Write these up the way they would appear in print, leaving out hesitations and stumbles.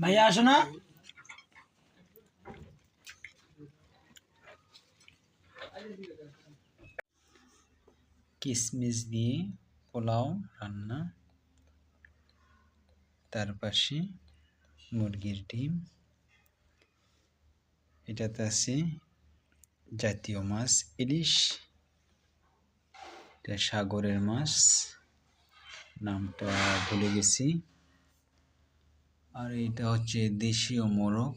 ভাইয়া আসো না। কিশমিশ দিয়ে পোলাও রান্না, তার পাশে মুরগির ডিম, এটাতে আছে জাতীয় মাছ ইলিশ, এটা সাগরের মাছ, নামটা ভুলে গেছি। আর এটা হচ্ছে দেশীয় মোরগ।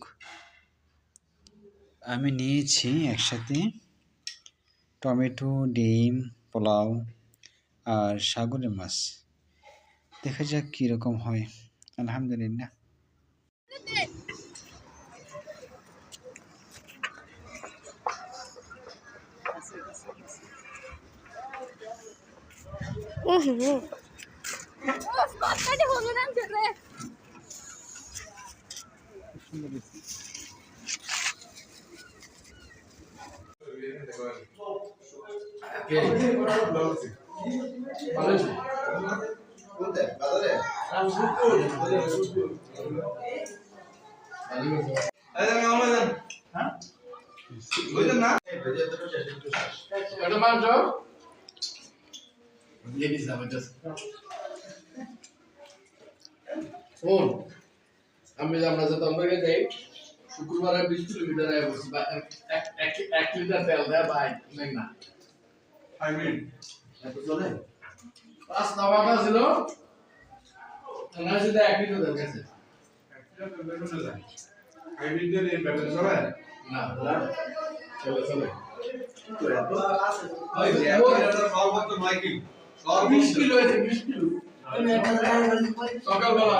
আমি নিয়েছি একসাথে টমেটো, ডিম, পোলাও আর সাগরের মাছ। দেখা যাক কীরকম হয়। আলহামদুলিল্লাহ। আমি আমরা যেতাম থেকে যাই শুক্রবারে 20 কিলোমিটার আগে বসি বা 1 লিটার তেল দেয় ভাই না আই মিন এত চলে পাঁচ টাকা ছিল না সেটা 1 লিটার তেল গেছে 1 লিটার তেল চলে যায় আই মিন দিয়ে এই ব্যাপারে চলে না চলে চলে তো এত আছে ভাই এটা সর্বোচ্চ 9 কিলো 20 কিলো আছে 20 কিলো সকালবেলা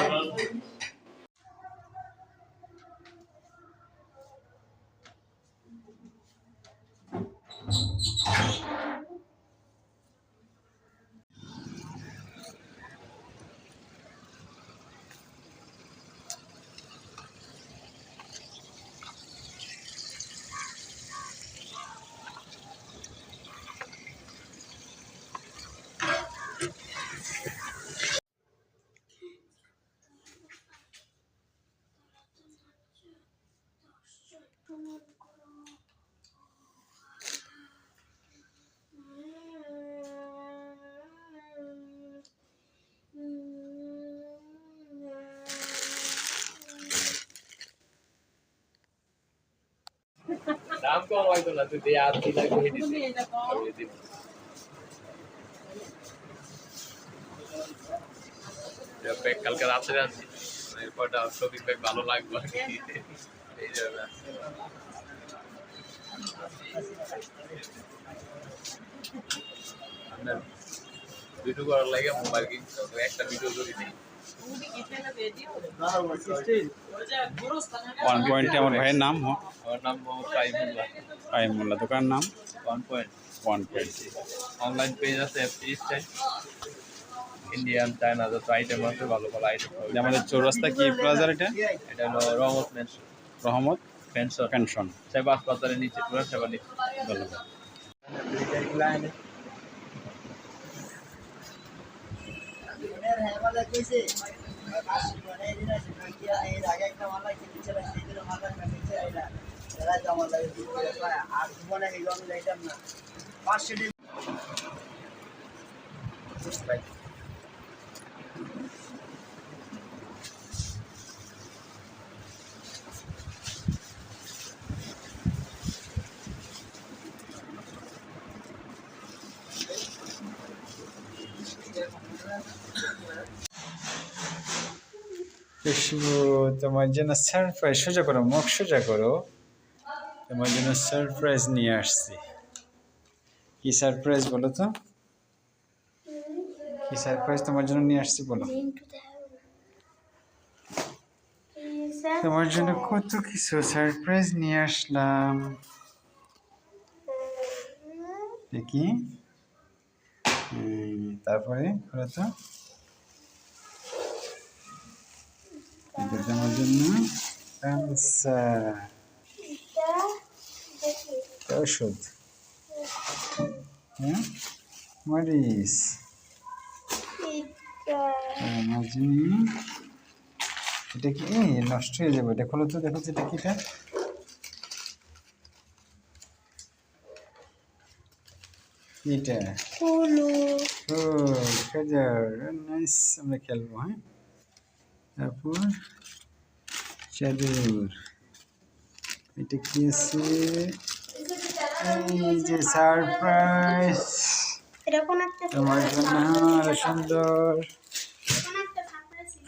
দাম কম হয়তো না তুই আর কি লাগবে দিদি ব্যাগ কালকে রাত্রে আনছি এরপরটা শপিং ব্যাগ ভালো লাগবে আর কি এই যাবে আপনার ভিডিও করার লাগে মোবাইল কিনতে হবে একটা ভিডিও করি নেই 1 পয়েন্ট আমার ভাইয়ের নাম। আমার নাম মোহাম্মদ ফাইমুল্লাহ। ফাইমুল্লাহ। দোকান নাম 1 পয়েন্ট। 1 পয়েন্ট। অনলাইন পেজ আছে এফটি স্টাইল ইন্ডিয়ান চায়না যত আইটেম আছে ভালো ভালো আইটেম যে আমাদের চৌরাস্তা কি প্লাজার এটা হলো রহমত মেনশন। রহমত পেনশন পেনশন। সেবাস বাজারের নিচে পুরো সেবা নিচে। ধন্যবাদ। তোমার জন্য সারপ্রাইজ। সোজা করো, মুখ সোজা করো। তোমার জন্য সারপ্রাইজ নিয়ে আসছি। কি সারপ্রাইজ বলো তো? কি সারপ্রাইজ তোমার জন্য নিয়ে আসছি বলো? তোমার জন্য কত কিছু সারপ্রাইজ নিয়ে আসলাম। দেখি তারপরে বলো তো এটা তোমার জন্য ওষুধ। হ্যাঁ মরিচ। এটা কি নষ্ট হয়ে যাবে? এটা খোলো তো, দেখো তো এটা কিটা। এটা হলো ও ট্রেজার, নাইস। আমরা খেলবো, হ্যাঁ। তারপর চাদর, এটা কি আছে? এই যে সারপ্রাইজ এটা কোন একটা তোমার জন্য, আরো সুন্দর। কোন একটা সারপ্রাইজ ছিল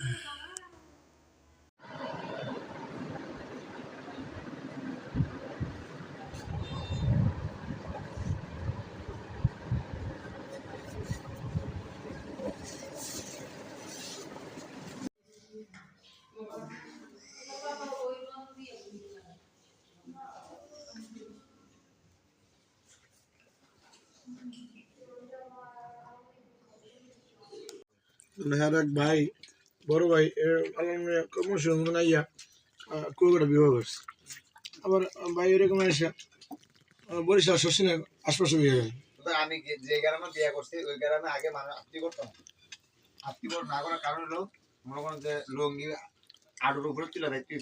হ্যাঁ এক ভাই, বড় ভাই কর্মসূচি বানাইয়া কুয়াকাটা বিবাহ করছে। আবার ভাই এরকম এসে বরিশাল শশীনের আশপাশে বিয়ে গেছে। আমি যে গ্রামে বিয়ে করছি ওই গ্রামে আগে মানুষ আত্মীয় করতাম। আত্মীয় না করার কারণ হলো মনে করেন যে লুঙ্গি আডুর উপরে তুলে রাখতে